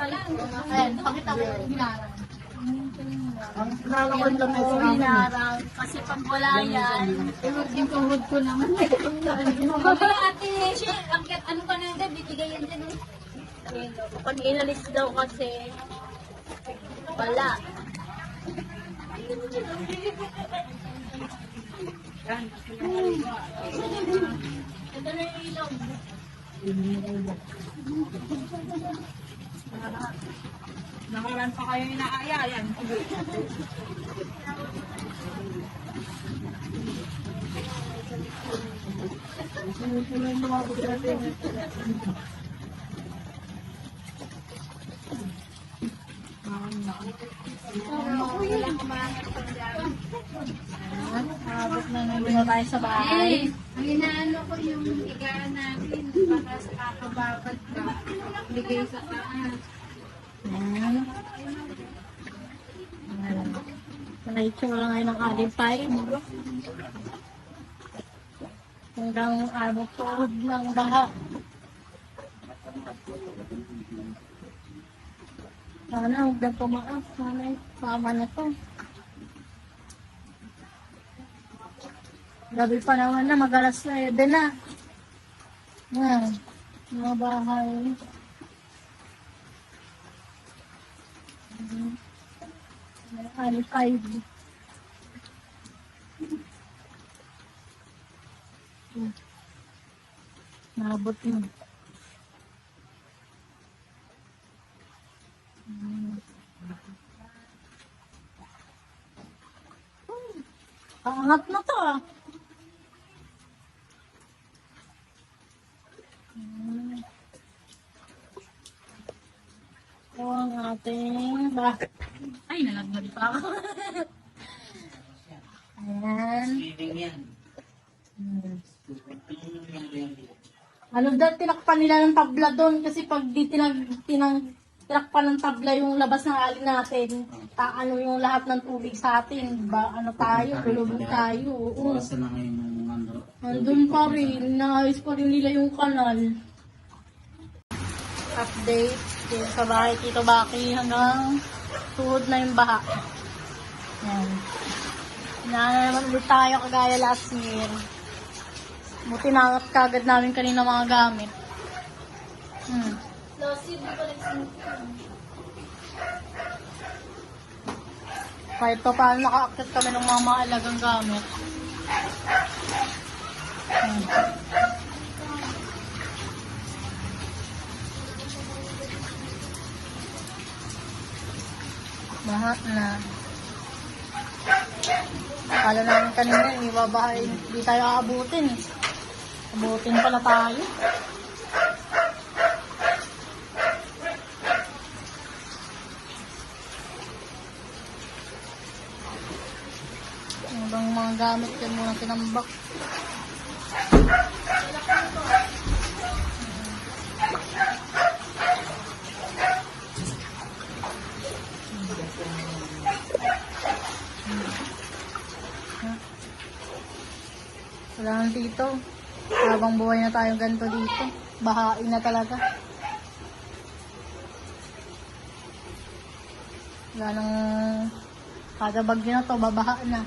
Ayan, pakita ko yung hinarang. Ang nalakad lang ay sa akin. Hinarang. Kasi pag wala yan, yung tuhod ko naman. Kaya ate, ano ka na yan, bibigay yan din. Pag inalis daw kasi, wala. Ito na yung ilaw. Nakaraan pa kayo inaaya yan. Habot na nandun tayo sa bahay. Ang inaano ko yung higaan natin, baka sa kakababad ka, bigay sa taas. Ayan. Naitsura ngayon ng alipay. Hanggang tuhod ng baha. Sana huwag na tumaas. Sana sama na to. Gabi pa naman na, mag-alas 9 na. Yan, mga bahay. Alipay. Nabot mo. Angat na to ah. Ito ang ating Ay, nalagmad pa ako. ayan. Ano daw, tinakpan nila ng tabla doon kasi pag di tinakpan ng tabla yung labas ng alin natin, ano yung lahat ng tubig sa atin, ba, ano tayo, tulubog tayo. Oo. Oras na ngayon ng Nandun pa rin, naayos pa rin nila yung kanal. Update dito sa bahay Tito Baki hanggang tuhod na yung baha. Yan. Inaano naman ulit tayo kagaya last year. Buti nangat kagad namin kanina mga gamit. Kahit pa paano naka-accept kami ng mga maalagang gamit. Baha na. Akala namin kanina, ibabahay, hindi tayo aabutin eh. Abutin pala tayo. Ibang mga gamit yan muna tinambak. Wala nang dito. Habang buhay na tayo ganito dito. Bahain na talaga. Wala nang kada bagyo na to, babaha na.